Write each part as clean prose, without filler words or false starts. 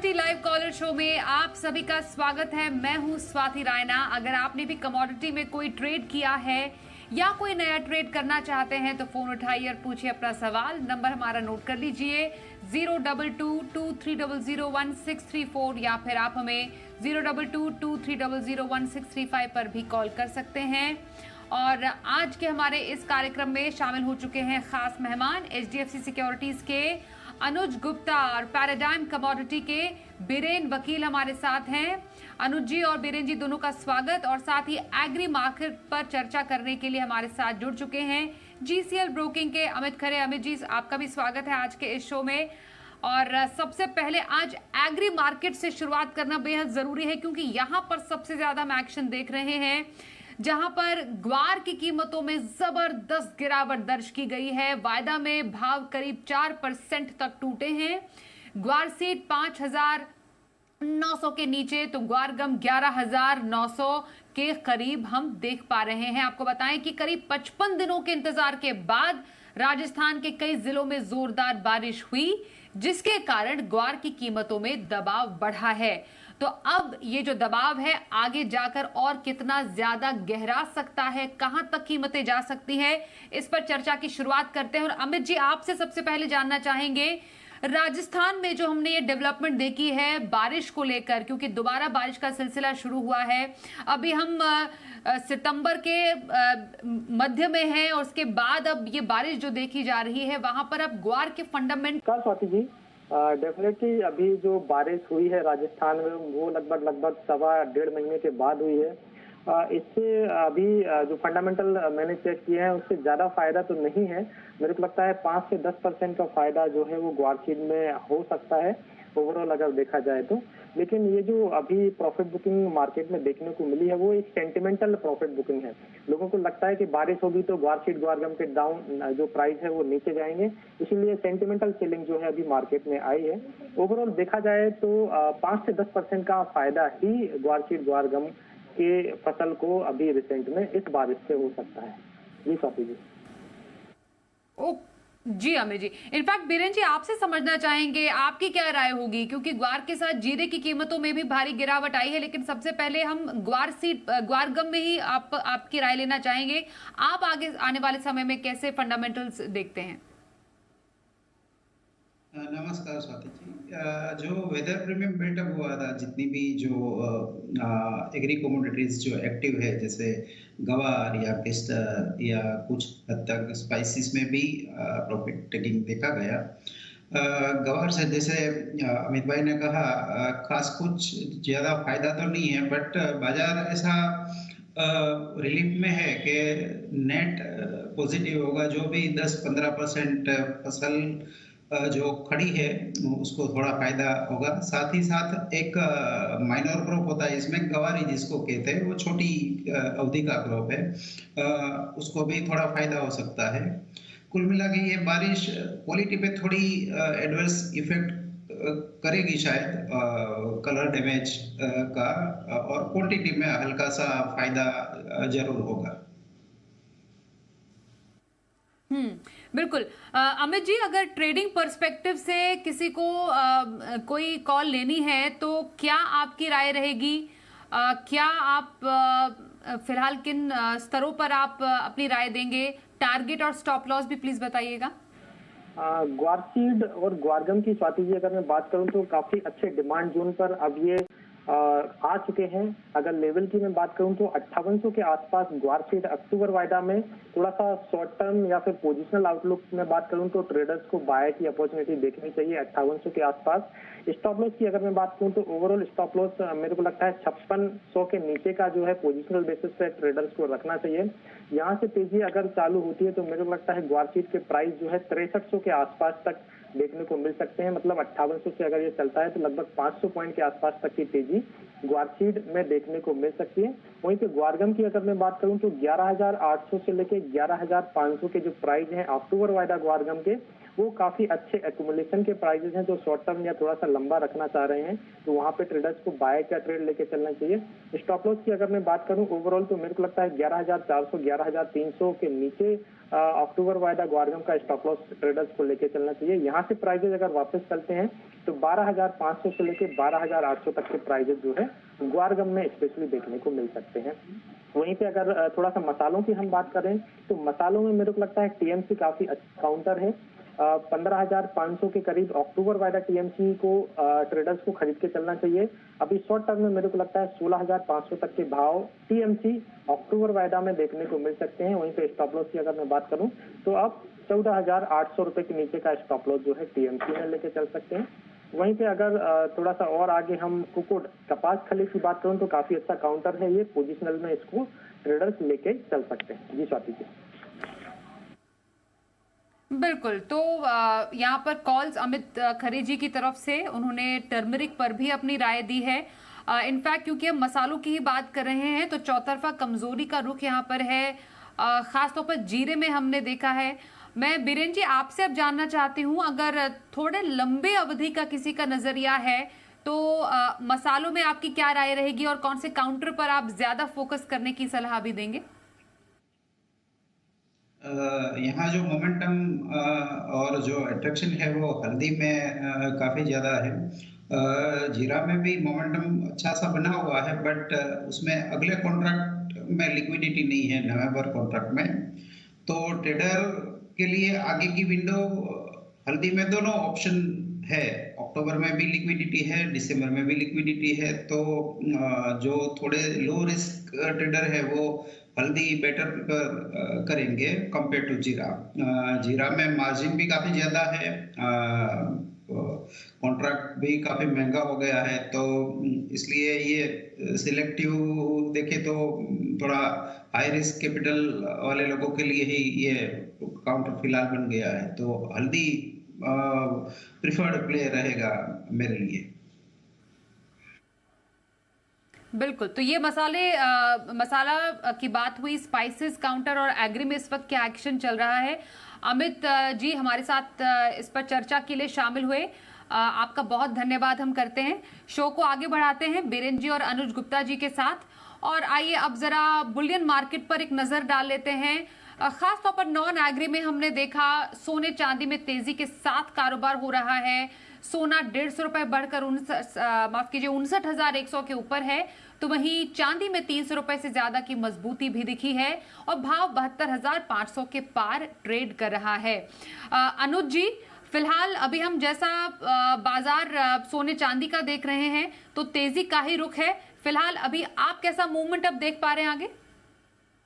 Nifty live collar show में आप सभी का स्वागत है। मैं हूं स्वाति रायना। अगर आपने भी कमोडिटी में कोई ट्रेड किया है या कोई नया ट्रेड करना चाहते हैं तो फोन उठाइए और पूछिए अपना सवाल। नंबर हमारा नोट कर लीजिए 0222300164 या फिर आप हमें 0222300165 पर भी कॉल कर सकते हैं। और आज के हमारे इस कार्यक्रम में शामिल हो चुके हैं खास मेहमान एचडीएफसी सिक्योरिटीज के अनुज गुप्ता और पैराडाइम कमोडिटी के बीरेन वकील हमारे साथ हैं। अनुज जी और बीरेन जी दोनों का स्वागत। और साथ ही एग्री मार्केट पर चर्चा करने के लिए हमारे साथ जुड़ चुके हैं जीसीएल ब्रोकिंग के अमित खरे। अमित जी, आपका भी स्वागत है आज के इस शो में। और सबसे पहले आज एग्री मार्केट से शुरुआत करना बेहद जरूरी है क्योंकि यहाँ पर सबसे ज्यादा हम एक्शन देख रहे हैं, जहां पर ग्वार की कीमतों में जबरदस्त गिरावट दर्ज की गई है। वायदा में भाव करीब 4% तक टूटे हैं। ग्वार सीड 5,900 के नीचे तो ग्वार गम 11,900 के करीब हम देख पा रहे हैं। आपको बताएं कि करीब 55 दिनों के इंतजार के बाद राजस्थान के कई जिलों में जोरदार बारिश हुई, जिसके कारण ग्वार की कीमतों में दबाव बढ़ा है। तो अब ये जो दबाव है आगे जाकर और कितना ज्यादा गहरा सकता है, कहां तक कीमतें जा सकती है, इस पर चर्चा की शुरुआत करते हैं। और अमित जी, आपसे सबसे पहले जानना चाहेंगे राजस्थान में जो हमने ये डेवलपमेंट देखी है बारिश को लेकर, क्योंकि दोबारा बारिश का सिलसिला शुरू हुआ है। अभी हम सितंबर के मध्य में हैं और उसके बाद अब ये बारिश जो देखी जा रही है वहां पर अब ग्वार के फंडामेंट स्वाति जी, डेफिनेटली अभी जो बारिश हुई है राजस्थान में वो लगभग 1.5 महीने के बाद हुई है। इससे अभी जो फंडामेंटल मैंने चेक किए हैं उससे ज्यादा फायदा तो नहीं है। मेरे को लगता है 5 से 10% का फायदा जो है वो ग्वार सीड में हो सकता है ओवरऑल अगर देखा जाए तो। लेकिन ये जो अभी प्रॉफिट बुकिंग मार्केट में देखने को मिली है वो एक सेंटिमेंटल प्रॉफिट बुकिंग है। लोगों को लगता है कि बारिश होगी तो ग्वार सीड ग्वार गम के डाउन जो प्राइस है वो नीचे जाएंगे, इसीलिए सेंटिमेंटल सेलिंग जो है अभी मार्केट में आई है। ओवरऑल देखा जाए तो 5 से 10% का फायदा ही ग्वार सीड ग्वार गम के फसल को अभी रिसेंट में इस बारिश से हो सकता है। जी स्वाति जी। जी अमित जी, इनफैक्ट बीरेन जी आपसे समझना चाहेंगे आपकी क्या राय होगी, क्योंकि ग्वार के साथ जीरे की कीमतों में भी भारी गिरावट आई है। लेकिन सबसे पहले हम ग्वार गम में ही आपकी राय लेना चाहेंगे। आप आगे आने वाले समय में कैसे फंडामेंटल्स देखते हैं? नमस्कार स्वाति जी। जो वेदर प्रीमियम बिल्टअप हुआ था, जितनी भी जो एग्री कमोडिटीज जो एक्टिव है जैसे गवार या केस्टर या कुछ हद तक स्पाइसेस में भी प्रॉफिट टेकिंग देखा गया। गवार से जैसे अमित भाई ने कहा खास कुछ ज़्यादा फायदा तो नहीं है, बट बाजार ऐसा रिलीफ में है कि नेट पॉजिटिव होगा। जो भी 10-15% फसल जो खड़ी है उसको थोड़ा फायदा होगा। साथ ही साथ एक माइनर क्रॉप होता है इसमें, गवारी जिसको कहते हैं, वो छोटी अवधि का क्रॉप है, उसको भी थोड़ा फायदा हो सकता है। कुल मिला के ये बारिश क्वालिटी पे थोड़ी एडवर्स इफेक्ट करेगी शायद, कलर डैमेज का, और क्वांटिटी में हल्का सा फायदा जरूर होगा। बिल्कुल। अमित जी, अगर ट्रेडिंग पर्सपेक्टिव से किसी को कोई कॉल लेनी है तो क्या आपकी राय रहेगी? क्या आप फिलहाल किन स्तरों पर आप अपनी राय देंगे? टारगेट और स्टॉप लॉस भी प्लीज बताइएगा। ग्वार सीड और ग्वारगम की स्वाति जी अगर मैं बात करूं तो काफी अच्छे डिमांड जोन पर अब ये आ चुके हैं। अगर लेवल की मैं बात करूं तो 5800 के आसपास ग्वार सीड अक्टूबर वायदा में थोड़ा सा शॉर्ट टर्म या फिर पोजिशनल आउटलुक में बात करूं तो ट्रेडर्स को बाय की अपॉर्चुनिटी देखनी चाहिए 5800 के आसपास। स्टॉप लॉस की अगर मैं बात करूं तो ओवरऑल स्टॉप लॉस मेरे को लगता है 5600 के नीचे का जो है पोजिशनल बेसिस पे ट्रेडर्स को रखना चाहिए। यहाँ से तेजी अगर चालू होती है तो मेरे को लगता है ग्वार सीड के प्राइस जो है 6300 के आसपास तक देखने को मिल सकते हैं। मतलब 5800 से अगर ये चलता है तो लगभग 500 पॉइंट के आसपास तक की तेजी ग्वार सीड में देखने को मिल सकती है। वहीं पे ग्वारगम की अगर मैं बात करूं तो 11,800 से लेके 11,500 के जो प्राइस हैं अक्टूबर वायदा ग्वारगम के, वो काफी अच्छे एक्यूमुलेशन के प्राइजेस हैं। जो शॉर्ट टर्म या थोड़ा सा लंबा रखना चाह रहे हैं तो वहां पे ट्रेडर्स को बाय का ट्रेड लेके चलना चाहिए। स्टॉप लॉस की अगर मैं बात करूं ओवरऑल तो मेरे को लगता है 11,400 11,300 के नीचे अक्टूबर वायदा ग्वारगम का स्टॉप लॉस ट्रेडर्स को लेके चलना चाहिए। यहाँ से प्राइजेस अगर वापस चलते हैं तो 12,500 से लेके 12,800 तक के प्राइजेस जो है ग्वारगम में स्पेशली देखने को मिल सकते हैं। वहीं पे अगर थोड़ा सा मसालों की हम बात करें तो मसालों में मेरे को लगता है टीएमसी काफी अच्छा काउंटर है। 15,500 के करीब अक्टूबर वायदा टीएमसी को ट्रेडर्स को खरीद के चलना चाहिए। अभी शॉर्ट टर्म में मेरे को लगता है 16,500 तक के भाव टीएमसी अक्टूबर वायदा में देखने को मिल सकते हैं। वहीं पे स्टॉप लॉस की अगर मैं बात करूं तो अब 14,800 रुपए के नीचे का स्टॉप लॉस जो है टीएमसी में लेके चल सकते हैं। वहीं पे अगर थोड़ा सा और आगे हम कुकुट कपास खली की बात करूं तो काफी अच्छा काउंटर है ये, पोजिशनल में इसको ट्रेडर्स लेके चल सकते हैं। जी स्वाति जी। बिल्कुल, तो यहाँ पर कॉल्स अमित खरे जी की तरफ से उन्होंने टर्मरिक पर भी अपनी राय दी है। इनफैक्ट क्योंकि हम मसालों की ही बात कर रहे हैं तो चौतरफा कमजोरी का रुख यहाँ पर है, खासतौर पर जीरे में हमने देखा है। मैं बीरेन जी आपसे अब जानना चाहती हूँ, अगर थोड़े लंबे अवधि का किसी का नजरिया है तो मसालों में आपकी क्या राय रहेगी और कौन से काउंटर पर आप ज्यादा फोकस करने की सलाह भी देंगे? यहाँ जो मोमेंटम और जो अट्रैक्शन है वो हल्दी में काफ़ी ज़्यादा है। जीरा में भी मोमेंटम अच्छा सा बना हुआ है, बट उसमें अगले कॉन्ट्रैक्ट में लिक्विडिटी नहीं है नवंबर कॉन्ट्रैक्ट में। तो ट्रेडर के लिए आगे की विंडो हल्दी में दोनों ऑप्शन है, अक्टूबर में भी लिक्विडिटी है, दिसंबर में भी लिक्विडिटी है। तो जो थोड़े लो रिस्क ट्रेडर है वो हल्दी बेटर प्रिफर करेंगे कंपेयर टू जीरा। जीरा में मार्जिन भी काफ़ी ज़्यादा है, कॉन्ट्रैक्ट भी काफ़ी महंगा हो गया है, तो इसलिए ये सिलेक्टिव देखे तो थोड़ा हाई रिस्क कैपिटल वाले लोगों के लिए ही ये काउंटर फिलहाल बन गया है। तो हल्दी प्रिफर्ड प्ले रहेगा मेरे लिए। बिल्कुल, तो ये मसाला की बात हुई, स्पाइसेस काउंटर और एग्री में इस वक्त क्या एक्शन चल रहा है। अमित जी हमारे साथ इस पर चर्चा के लिए शामिल हुए, आपका बहुत धन्यवाद हम करते हैं। शो को आगे बढ़ाते हैं बीरेन जी और अनुज गुप्ता जी के साथ, और आइए अब जरा बुलियन मार्केट पर एक नजर डाल लेते हैं। खास तौर पर नॉन एग्री में हमने देखा सोने चांदी में तेजी के साथ कारोबार हो रहा है। सोना 150 रुपए बढ़कर 59,100 के ऊपर है, तो वहीं चांदी में 300 रुपए से ज्यादा की मजबूती भी दिखी है और भाव 72,500 के पार ट्रेड कर रहा है। अनुज जी, फिलहाल अभी हम जैसा बाजार सोने चांदी का देख रहे हैं तो तेजी का ही रुख है। फिलहाल अभी आप कैसा मूवमेंट अब देख पा रहे हैं आगे?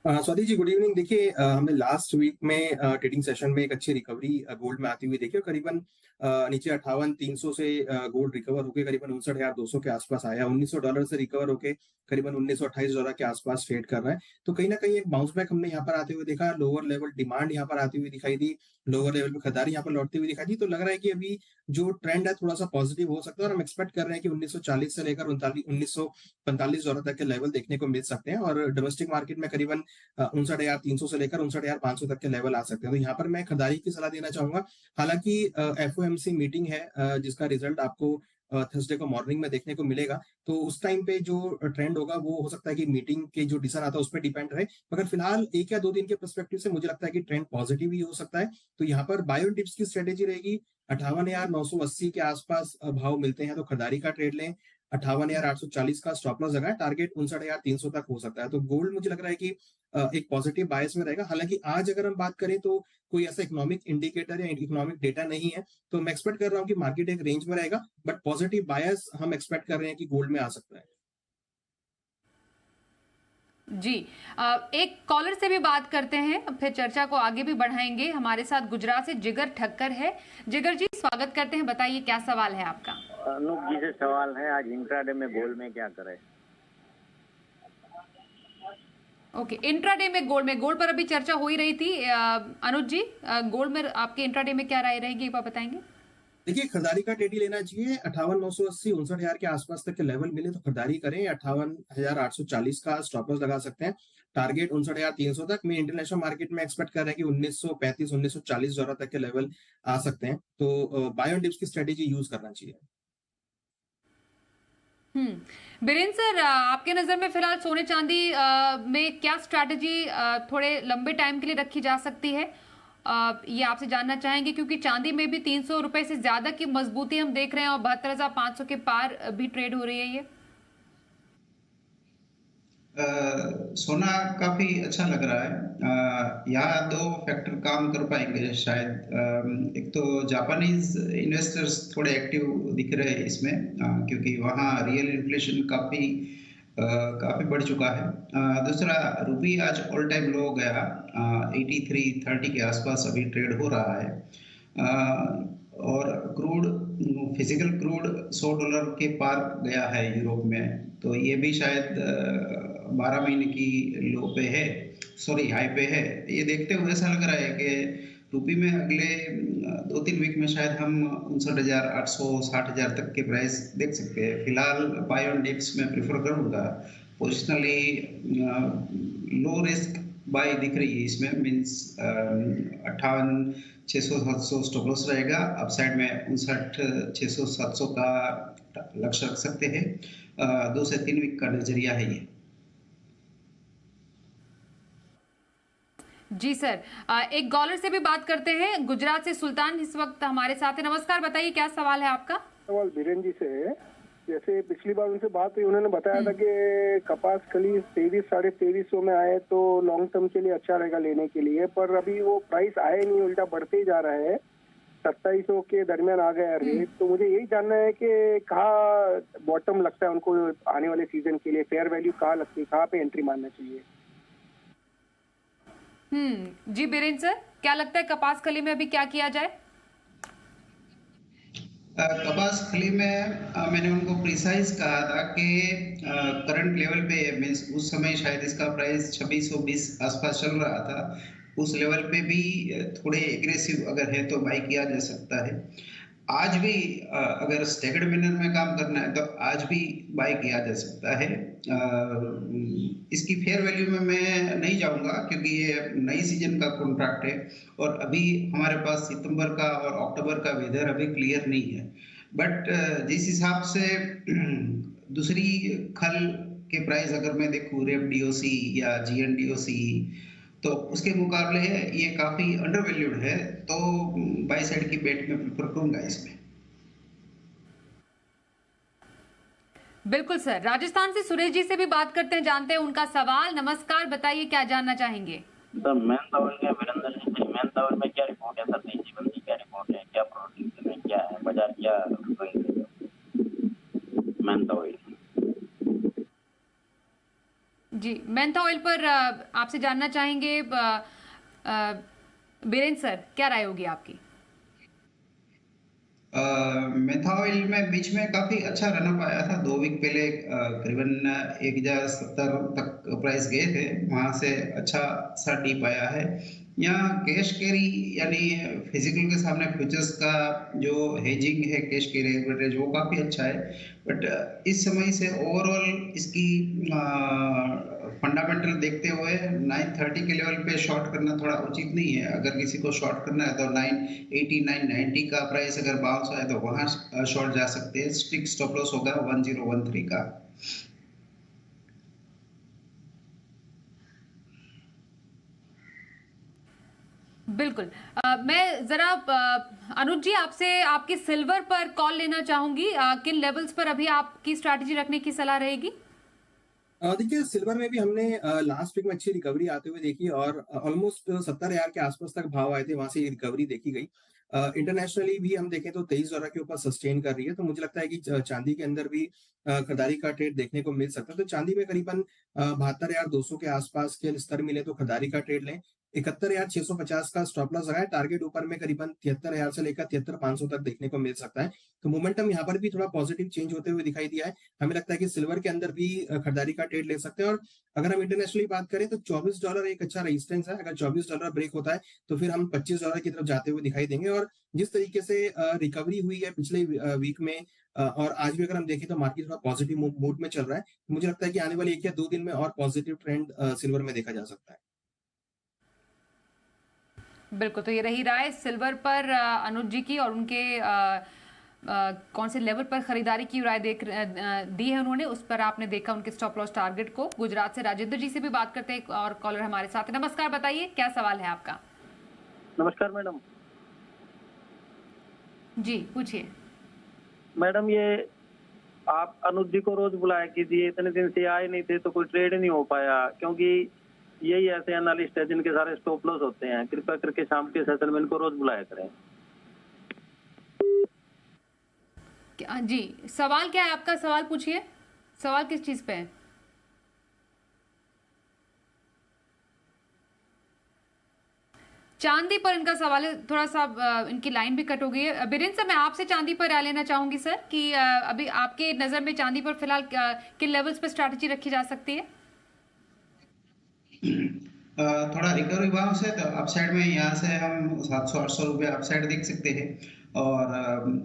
Swati ji good evening. देखिए हमने लास्ट वीक में ट्रेडिंग सेशन में एक अच्छी रिकवरी गोल्ड में आती हुई देखी और करीबन नीचे 58,300 से गोल्ड रिकवर होकर करीबन 59,200 के आसपास आया। $1,900 से रिकवर होकर करीबन $1,928 के आसपास ट्रेड कर रहा है। तो कहीं ना कहीं एक बाउंस बैक हमने यहाँ पर आते हुए देखा, लोअर लेवल डिमांड यहाँ पर आती हुई दिखाई दी, लोअर लेवल में खरीदारी यहाँ पर लौटती हुई दिखाई दी। तो लग रहा है कि अभी जो ट्रेंड है थोड़ा सा पॉजिटिव हो सकता है और हम एक्सपेक्ट कर रहे हैं कि 1940 से लेकर $1,945 तक के लेवल देखने को मिल सकते हैं और डोमेस्टिक मार्केट में करीबन 59,300 से लेकर 59,500 तक के लेवल आ सकते हैं। तो यहाँ पर मैं खरीदारी की सलाह देना चाहूंगा। हालांकि FOMC मीटिंग है जिसका रिजल्ट आपको थर्सडे को मॉर्निंग में देखने को मिलेगा, तो उस टाइम पे जो ट्रेंड होगा वो हो सकता है कि मीटिंग के जो डिसीजन आता है उस पर डिपेंड रहे। मगर फिलहाल 1 या 2 दिन के पर्सपेक्टिव से मुझे लगता है कि ट्रेंड पॉजिटिव ही हो सकता है। तो यहाँ पर बाय ऑन डिप्स की स्ट्रेटेजी रहेगी, 58,980 के आसपास भाव मिलते हैं तो खरीदारी का ट्रेड लें, 58,840 का स्टॉप लॉस लगाएं, टारगेट 59,300 तक हो सकता है। तो गोल्ड मुझे लग रहा है कि एक पॉजिटिव बायस में रहेगा। हालांकि आज अगर हम बात करें तो कोई ऐसा इकोनॉमिक इंडिकेटर या इकोनॉमिक डेटा नहीं है, तो मैं एक्सपेक्ट कर रहा हूँ कि मार्केट एक रेंज में रहेगा, बट पॉजिटिव बायस हम एक्सपेक्ट कर रहे हैं कि गोल्ड में आ सकता है। जी, एक कॉलर से भी बात करते हैं, फिर चर्चा को आगे भी बढ़ाएंगे। हमारे साथ गुजरात से जिगर ठक्कर है। जिगर जी स्वागत करते हैं, बताइए क्या सवाल है आपका? अनूप जी से सवाल है, आज इंट्राडे में गोल्ड में क्या करें? ओके, इंट्राडे में गोल्ड पर अभी चर्चा हो ही रही थी। अनुज जी, गोल्ड में आपके इंट्राडे में क्या राय रहेगी, एक बार बताएंगे? देखिए खरीदारी का टेडी लेना चाहिए, 58,980 59,000 के आसपास तक के लेवल मिले तो खरीदारी करें। 58,840 का स्टॉप लॉस लगा सकते हैं, टारगेट 59,300 तक। मैं इंटरनेशनल मार्केट में एक्सपेक्ट कर रहे हैं कि $1,935 तक के लेवल आ सकते हैं। तो बाय ऑन डिप्स की स्ट्रेटेजी यूज करना चाहिए। बीरेन सर, आपके नजर में फिलहाल सोने चांदी में क्या स्ट्रैटेजी थोड़े लंबे टाइम के लिए रखी जा सकती है ये आपसे जानना चाहेंगे, क्योंकि चांदी में भी 300 रुपए से ज्यादा की मजबूती हम देख रहे हैं और 72,500 के पार भी ट्रेड हो रही है ये। सोना काफी अच्छा लग रहा है। यहाँ दो फैक्टर काम कर पाएंगे शायद। एक तो जापानीज इन्वेस्टर्स थोड़े एक्टिव दिख रहे हैं इसमें, क्योंकि वहाँ रियल इन्फ्लेशन काफी बढ़ चुका है। दूसरा, रुपी आज ऑल टाइम लो गया, 83.30 के आसपास अभी ट्रेड हो रहा है। और क्रूड, फिजिकल क्रूड $100 के पार गया है यूरोप में, तो ये भी शायद 12 महीने की लो पे है, सॉरी हाई पे है। ये देखते हुए ऐसा लग रहा है कि रुपी में अगले 2-3 वीक में शायद हम 59,800 60,000 तक के प्राइस देख सकते हैं। फिलहाल बाय ऑन डिप्स में प्रेफर करूंगा। पोजिशनली लो रिस्क बाय दिख रही है इसमें, मीन्स 58,600-700 स्टॉप लॉस रहेगा। अपसाइड में 59,600-700 का लक्ष्य रख सकते हैं। 2 से 3 वीक का नजरिया है ये। जी सर, एक कॉलर से भी बात करते हैं। गुजरात से सुल्तान इस वक्त हमारे साथ है। नमस्कार, बताइए क्या सवाल है आपका? सवाल बीरेन जी से है। जैसे पिछली बार उनसे बात हुई, उन्होंने बताया था कि कपास कली 23-2350 में आए तो लॉन्ग टर्म के लिए अच्छा रहेगा लेने के लिए, पर अभी वो प्राइस आए नहीं, उल्टा बढ़ते ही जा रहा है। 2700 के दरमियान आ गया रेट। तो मुझे यही जानना है कि कहाँ बॉटम लगता है उनको आने वाले सीजन के लिए, फेयर वैल्यू कहाँ लगती है, कहाँ पे एंट्री मारना चाहिए? जी बीरेन सर, क्या लगता है कपास कली में अभी क्या किया जाए? कपास खली में मैंने उनको प्रिसाइज कहा था कि करंट लेवल पे, मीन्स उस समय शायद इसका प्राइस 2620 आसपास चल रहा था, उस लेवल पे भी थोड़े एग्रेसिव अगर है तो बाई किया जा सकता है। आज भी अगर स्टैगर्ड मैनर में काम करना है तो आज भी बाय किया जा सकता है। इसकी फेयर वैल्यू में मैं नहीं जाऊंगा, क्योंकि ये नई सीजन का कॉन्ट्रैक्ट है और अभी हमारे पास सितंबर का और अक्टूबर का वेदर अभी क्लियर नहीं है। बट जिस हिसाब से दूसरी खल के प्राइस अगर मैं देखूँ, रेप डीओसी या जीएनडीओसी, तो उसके मुकाबले ये काफी अंडर वैल्यूड है, तो बाई साइड की बेट में प्रेफर करूंगा इसमें। बिल्कुल सर, राजस्थान से सुरेश जी से भी बात करते हैं, जानते हैं उनका सवाल। नमस्कार, बताइए क्या जानना चाहेंगे? सर मैन पावर के वीरेंद्र जी, मैन पावर में क्या रिपोर्ट है सर? तेजी बंदी क्या रिपोर्ट है, क्या प्रोडक्ट में क्या है, बाजार क्या मैन ऑयल? जी, मेंथा ऑयल पर आपसे जानना चाहेंगे बीरेन सर, क्या राय होगी आपकी? मेथा ऑयल में बीच में काफी अच्छा रनअप आया था। 2 वीक पहले करीबन 1070 तक प्राइस गए थे, वहां से अच्छा सा डीप आया है। यहाँ कैश कैरी यानी फिजिकल के सामने फ्यूचर्स का जो हेजिंग है, कैश कैरी एवरेज, वो काफी अच्छा है। बट इस समय से ओवरऑल इसकी फंडामेंटल देखते हुए 930 के लेवल पे शॉर्ट करना थोड़ा उचित नहीं है। अगर किसी को शॉर्ट करना है तो 980 990 का प्राइस अगर बाउंस आए तो वहां शॉर्ट जा सकते हैं। स्ट्रिक्ट स्टॉप लॉस होगा 1013 का। बिल्कुल। मैं जरा अनुज जी आपसे आपकी सिल्वर पर कॉल लेना चाहूंगी। किन लेवल्स पर अभी आपकी स्ट्रैटेजी रखने की सलाह रहेगी? देखिए, सिल्वर में भी हमने लास्ट वीक में अच्छी रिकवरी आते हुए देखी और ऑलमोस्ट 70,000 के आसपास तक भाव आए थे, वहां से रिकवरी देखी गई। इंटरनेशनली भी हम देखें तो $23 के ऊपर सस्टेन कर रही है, तो मुझे लगता है कि चांदी के अंदर भी खरीदारी का ट्रेड देखने को मिल सकता है। तो चांदी में करीबन 72,200 के आसपास के स्तर मिले तो खरीदारी का ट्रेड लें। 71,650 का स्टॉप लॉस लगाए। टारगेट ऊपर में करीबन 73,000 से लेकर 73,500 तक देखने को मिल सकता है। तो मोमेंटम यहाँ पर भी थोड़ा पॉजिटिव चेंज होते हुए दिखाई दिया है। हमें लगता है कि सिल्वर के अंदर भी खरीदारी का ट्रेड ले सकते हैं। और अगर हम इंटरनेशनली बात करें तो $24 एक अच्छा रेजिस्टेंस है। अगर $24 ब्रेक होता है तो फिर हम $25 की तरफ जाते हुए दिखाई देंगे। और जिस तरीके से रिकवरी हुई है पिछले वीक में और आज भी अगर हम देखें तो मार्केट थोड़ा पॉजिटिव मूड में चल रहा है। मुझे लगता है कि आने वाले 1 या 2 दिन में और पॉजिटिव ट्रेंड सिल्वर में देखा जा सकता है। बिल्कुल, तो ये रही राय सिल्वर पर अनुज जी की, और उनके कौन से लेवल पर खरीदारी की राय दी है उन्होंने, उस पर आपने देखा उनके स्टॉप लॉस टारगेट को। गुजरात से राजेंद्र जी से भी बात करते हैं, और कॉलर हमारे साथ है। नमस्कार, बताइए क्या सवाल है आपका? नमस्कार मैडम। जी पूछिए। मैडम ये आप अनुज जी को रोज बुलाया कीजिए, इतने दिन से आए नहीं थे तो कोई ट्रेड नहीं हो पाया, क्योंकि यही ऐसे एनालिस्ट है जिनके सारे स्टॉप लॉस होते हैं। कृपया करके शाम के सेशन में इनको रोज बुलाया करें। जी सवाल क्या है आपका? सवाल पूछिए। सवाल किस चीज पे है? चांदी पर इनका सवाल है। थोड़ा सा इनकी लाइन भी कट हो गई है। बीरेंद्र सर, मैं आपसे चांदी पर राय लेना चाहूंगी सर कि अभी आपके नजर में चांदी पर फिलहाल किन लेवल्स पर स्ट्रैटेजी रखी जा सकती है? थोड़ा रिकवरी बाउंस है तो अपसाइड में यहाँ से हम 700-800 रुपये अपसाइड देख सकते हैं। और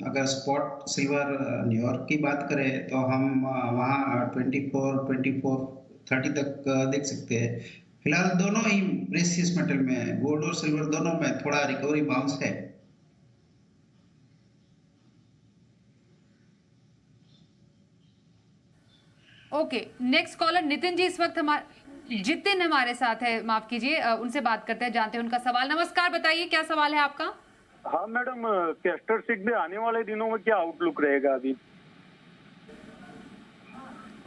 अगर स्पॉट सिल्वर न्यूयॉर्क की बात करें तो हम वहाँ 24-30 तक देख सकते हैं। फिलहाल दोनों ही प्रेशियस मेटल में, गोल्ड और सिल्वर दोनों में थोड़ा रिकवरी बाउंस है। Okay, next collar Nitin ji इस वक्त हमारे, जितिन हमारे साथ है, माफ कीजिए, उनसे बात करते हैं, जानते हैं उनका सवाल। नमस्कार, बताइए क्या सवाल है आपका? हाँ मैडम, कैस्टर सीड में आने वाले दिनों में क्या आउटलुक रहेगा अभी?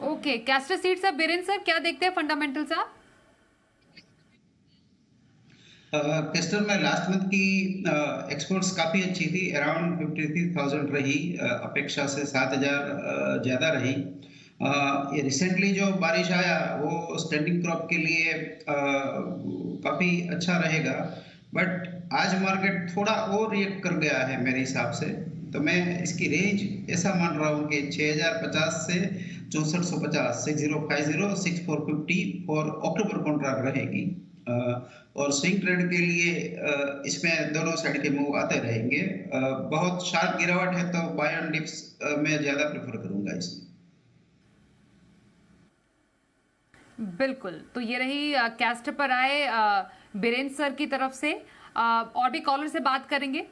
Okay, castor seed sir, Birendra sir क्या देखते हैं फंडामेंटल साहब? कैस्टर में लास्ट मंथ की एक्सपोर्ट्स काफ़ी अच्छी थी, अराउंड 53,000 रही, अपेक्षा से 7,000 ज़्यादा रही। ये रिसेंटली जो बारिश आया वो स्टैंडिंग क्रॉप के लिए काफ़ी अच्छा रहेगा, बट आज मार्केट थोड़ा और रिएक्ट कर गया है मेरे हिसाब से। तो मैं इसकी रेंज ऐसा मान रहा हूँ कि 6,050 से 6450, 6050, 6450 फॉर अक्टूबर कॉन्ट्रैक्ट रहेगी। और स्विंग ट्रेड के लिए इसमें दोनों साइड के मूव आते रहेंगे। बहुत शार्प गिरावट है तो बाय ऑन डिप्स मैं ज़्यादा प्रेफर करूंगा इसमें। बिल्कुल, तो ये रही कैस्टर पर आए बीरेंद्र सर की तरफ से। और भी कॉलर से बात करेंगे।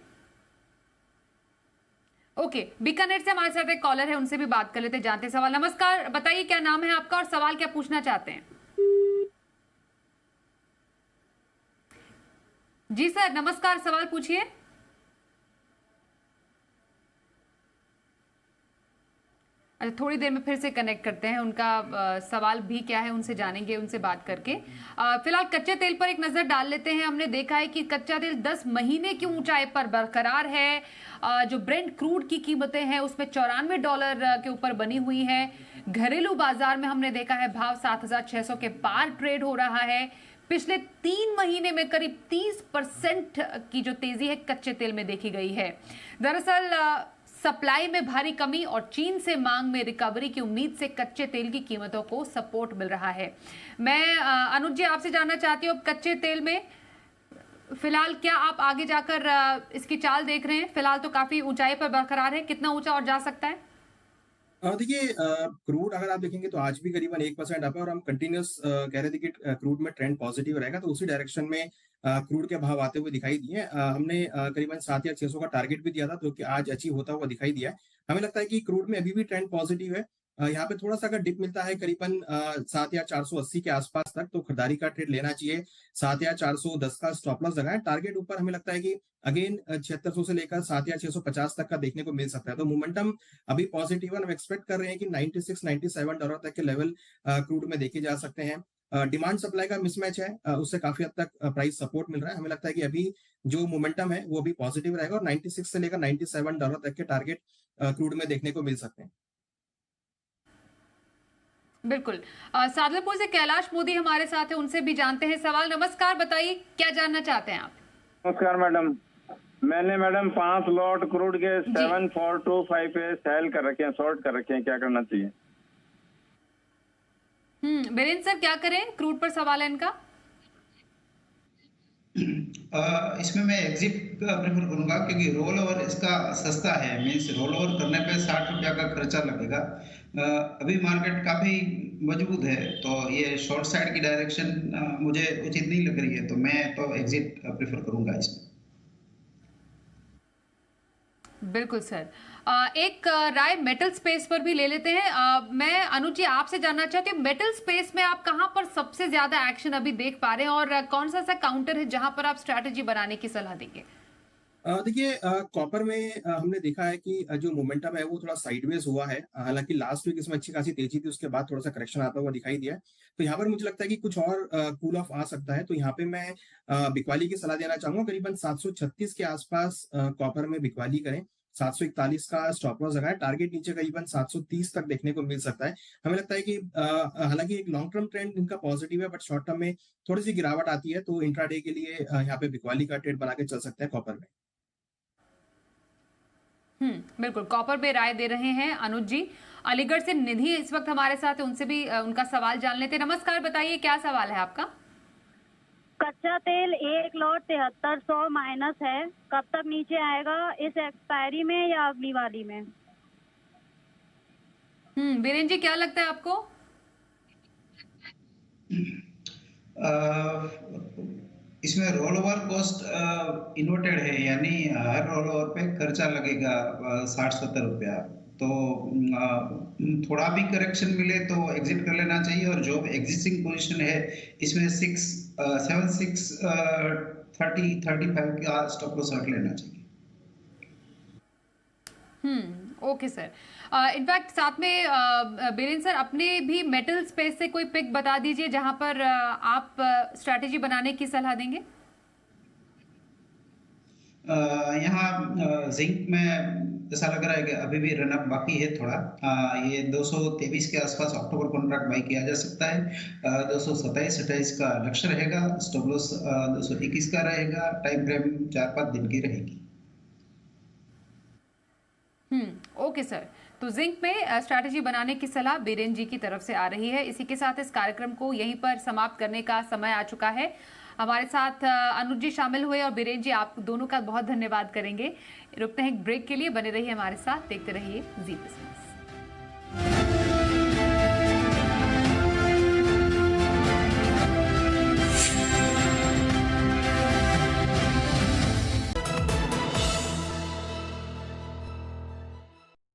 ओके, बीकानेर से हमारे साथ एक कॉलर है, उनसे भी बात कर लेते हैं, जानते हैं सवाल। नमस्कार, बताइए क्या नाम है आपका और सवाल क्या पूछना चाहते हैं? जी सर नमस्कार, सवाल पूछिए। अच्छा, थोड़ी देर में फिर से कनेक्ट करते हैं, उनका सवाल भी क्या है उनसे जानेंगे, उनसे बात करके। फिलहाल कच्चे तेल पर एक नजर डाल लेते हैं। हमने देखा है कि कच्चा तेल 10 महीने की ऊंचाई पर बरकरार है। जो ब्रेंट क्रूड की कीमतें हैं उसमें $94 के ऊपर बनी हुई है। घरेलू बाजार में हमने देखा है भाव 7,600 के पार ट्रेड हो रहा है। पिछले 3 महीने में करीब 30% की जो तेजी है कच्चे तेल में देखी गई है। दरअसल सप्लाई में भारी कमी और चीन से मांग में रिकवरी की उम्मीद से कच्चे तेल की कीमतों को सपोर्ट मिल रहा है। मैं अनुज जी आपसे जानना चाहती हूँ, कच्चे तेल में फिलहाल क्या आप आगे जाकर इसकी चाल देख रहे हैं? फिलहाल तो काफी ऊंचाई पर बरकरार है, कितना ऊंचा और जा सकता है? देखिए, क्रूड अगर आप देखेंगे तो आज भी करीबन 1% अप है और हम कंटिन्यूस कह रहे थे कि क्रूड में ट्रेंड पॉजिटिव रहेगा, तो उसी डायरेक्शन में क्रूड के भाव आते हुए दिखाई दिए। हमने करीबन 7,600 का टारगेट भी दिया था, तो कि आज अचीव होता हुआ दिखाई दिया है। हमें लगता है कि क्रूड में अभी भी ट्रेंड पॉजिटिव है। यहाँ पे थोड़ा सा अगर डिप मिलता है करीबन 7,480 के आसपास तक, तो खरीदारी का ट्रेड लेना चाहिए। 7,410 का स्टॉप लॉस लगाएं। टारगेट ऊपर हमें लगता है कि अगेन 7,600 से लेकर 7,650 तक का देखने को मिल सकता है। तो मोमेंटम अभी पॉजिटिव है। हम एक्सपेक्ट कर रहे हैं कि $96-97 तक के लेवल क्रूड में देखे जा सकते हैं। डिमांड सप्लाई का मिसमैच है, उससे काफी हद तक प्राइस सपोर्ट मिल रहा है। हमें लगता है कि अभी जो मोमेंटम है वो अभी पॉजिटिव रहेगा और 96 से लेकर $97 तक के टारगेट क्रूड में देखने को मिल सकते हैं। बिल्कुल। सादलपुर से कैलाश मोदी हमारे साथ है, उनसे भी जानते हैं सवाल। नमस्कार, बताइए क्या जानना चाहते हैं आप? नमस्कार मैडम, मैंने मैडम 5 लॉट क्रूड के 7425 पे सेल कर रखे हैं, शॉर्ट कर रखे हैं, क्या करना चाहिए? बीरेंद्र सर क्या करें? क्रूड पर सवाल है इनका। इसमें मैं एग्जिट प्रेफर करूंगा क्योंकि रोल ओवर इसका सस्ता है। मीन्स रोल ओवर करने पे 60 रुपया का खर्चा लगेगा। अभी मार्केट काफी मजबूत है, तो ये शॉर्ट साइड की डायरेक्शन मुझे उचित नहीं लग रही है, तो मैं तो एग्जिट प्रेफर करूंगा इसमें। बिल्कुल सर। एक राय मेटल स्पेस पर भी ले लेते हैं। मैं अनुज जी आपसे जानना चाहती हूँ, मेटल स्पेस में आप कहां पर सबसे ज्यादा एक्शन अभी देख पा रहे हैं और कौन सा काउंटर है जहां पर आप स्ट्रैटेजी बनाने की सलाह देंगे? देखिए, कॉपर में हमने देखा है कि जो मोमेंटम है वो थोड़ा साइडवेज हुआ है। हालांकि लास्ट वीक इसमें अच्छी खासी तेजी थी, उसके बाद थोड़ा सा करेक्शन आता हुआ दिखाई दिया है। तो यहाँ पर मुझे लगता है कि कुछ और कूल ऑफ आ सकता है। तो यहाँ पे मैं बिकवाली की सलाह देना चाहूंगा। करीबन 736 के आसपास कॉपर में बिकवाली करें। 741 का स्टॉप लॉस लगाए, टारगेट नीचे करीबन 730 तक देखने को मिल सकता है। हमें लगता है कि हालांकि एक लॉन्ग टर्म ट्रेंड इनका पॉजिटिव है, बट शॉर्ट टर्म में थोड़ी सी गिरावट आती है। तो इंट्राडे के लिए यहाँ पे बिकवाली का ट्रेड बना के चल सकते हैं कॉपर में। बिल्कुल, कॉपर पे राय दे रहे हैं अनुज जी। अलीगढ़ से निधि इस वक्त हमारे साथ है, उनसे भी उनका सवाल जान लेते हैं। नमस्कार, बताइए क्या सवाल है आपका? कच्चा तेल एक लॉट 7300 माइनस है, कब तक नीचे आएगा, इस एक्सपायरी में या अगली वाली में? वीरेंद्र जी क्या लगता है आपको? इसमें रोल ओवर कॉस्ट इन्वर्टेड है, यानी हर रोल ओवर पे खर्चा लगेगा 60-70 रुपया। तो थोड़ा भी करेक्शन मिले तो एग्जिट कर लेना चाहिए, और जो एग्जिस्टिंग पोजीशन है इसमें 35 का स्टॉप लॉस रख लेना चाहिए। Okay sir. इनफैक्ट साथ में बीरेन सर अपने भी मेटल स्पेस से कोई पिक बता दीजिए जहां पर आप स्ट्रैटेजी बनाने की सलाह देंगे। यहाँ जिंक में ऐसा लग रहा है कि अभी भी रनअप बाकी है थोड़ा। ये 223 के आसपास अक्टूबर कॉन्ट्रैक्ट बाई किया जा सकता है। 227-28 का लक्ष्य रहेगा। स्टॉप लॉस 221 का रहेगा। टाइम फ्रेम 4-5 दिन की रहेगी। Okay sir. तो जिंक में स्ट्रैटेजी बनाने की सलाह बीरेन जी की तरफ से आ रही है। इसी के साथ इस कार्यक्रम को यहीं पर समाप्त करने का समय आ चुका है। हमारे साथ अनुज जी शामिल हुए और बीरेन जी आप दोनों का बहुत धन्यवाद करेंगे। रुकते हैं एक ब्रेक के लिए, बने रहिए हमारे साथ, देखते रहिए जी बिजनेस।